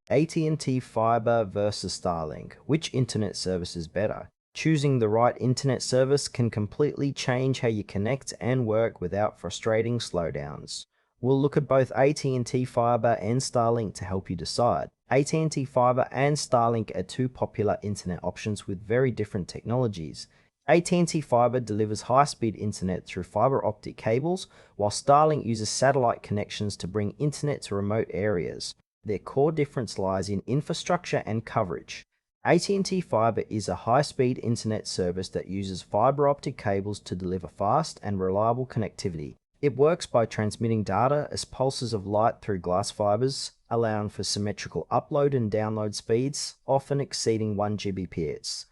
AT&T Fiber versus Starlink. Which internet service is better? Choosing the right internet service can completely change how you connect and work without frustrating slowdowns. We'll look at both AT&T Fiber and Starlink to help you decide. AT&T Fiber and Starlink are two popular internet options with very different technologies. AT&T Fiber delivers high-speed internet through fiber optic cables, while Starlink uses satellite connections to bring internet to remote areas. Their core difference lies in infrastructure and coverage. AT&T Fiber is a high-speed internet service that uses fiber optic cables to deliver fast and reliable connectivity. It works by transmitting data as pulses of light through glass fibers, allowing for symmetrical upload and download speeds, often exceeding 1 Gbps.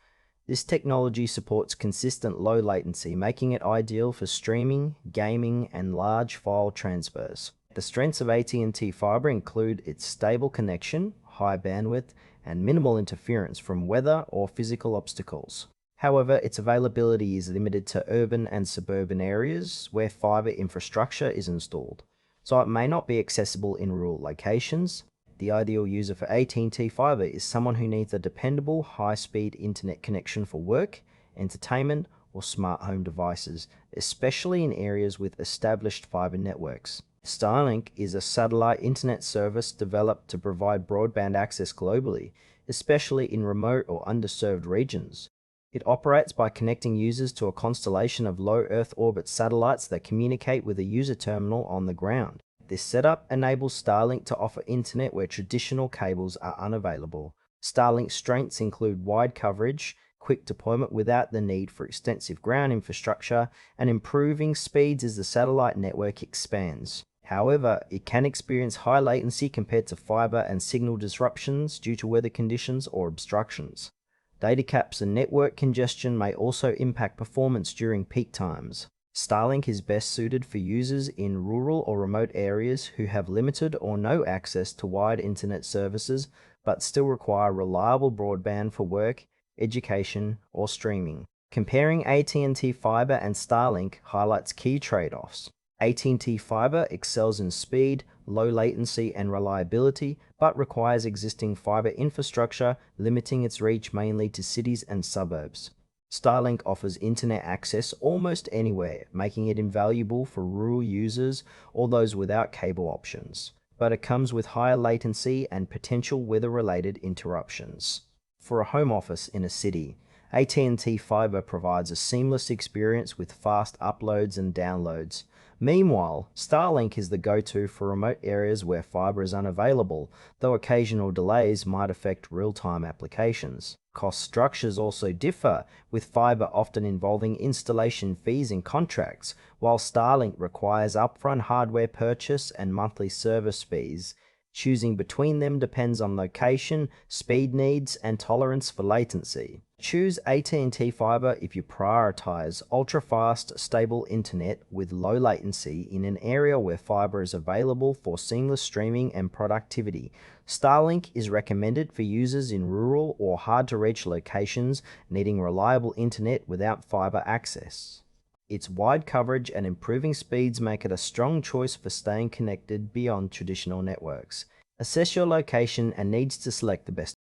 This technology supports consistent low latency, making it ideal for streaming, gaming, and large file transfers. The strengths of AT&T Fiber include its stable connection, high bandwidth, and minimal interference from weather or physical obstacles. However, its availability is limited to urban and suburban areas where fiber infrastructure is installed, so it may not be accessible in rural locations. The ideal user for AT&T Fiber is someone who needs a dependable, high-speed internet connection for work, entertainment, or smart home devices, especially in areas with established fiber networks. Starlink is a satellite internet service developed to provide broadband access globally, especially in remote or underserved regions. It operates by connecting users to a constellation of low Earth orbit satellites that communicate with a user terminal on the ground. This setup enables Starlink to offer internet where traditional cables are unavailable. Starlink's strengths include wide coverage, quick deployment without the need for extensive ground infrastructure, and improving speeds as the satellite network expands. However, it can experience high latency compared to fiber and signal disruptions due to weather conditions or obstructions. Data caps and network congestion may also impact performance during peak times. Starlink is best suited for users in rural or remote areas who have limited or no access to wide internet services but still require reliable broadband for work, education, or streaming. Comparing AT&T Fiber and Starlink highlights key trade-offs. AT&T Fiber excels in speed, low latency, and reliability, but requires existing fiber infrastructure, limiting its reach mainly to cities and suburbs. Starlink offers internet access almost anywhere, making it invaluable for rural users or those without cable options, but it comes with higher latency and potential weather-related interruptions. For a home office in a city, AT&T Fiber provides a seamless experience with fast uploads and downloads. Meanwhile, Starlink is the go-to for remote areas where fiber is unavailable, though occasional delays might affect real-time applications. Cost structures also differ, with fiber often involving installation fees and contracts, while Starlink requires upfront hardware purchase and monthly service fees. Choosing between them depends on location, speed needs, and tolerance for latency. Choose AT&T Fiber if you prioritize ultra-fast, stable internet with low latency in an area where fiber is available for seamless streaming and productivity. Starlink is recommended for users in rural or hard-to-reach locations needing reliable internet without fiber access. Its wide coverage and improving speeds make it a strong choice for staying connected beyond traditional networks. Assess your location and needs to select the best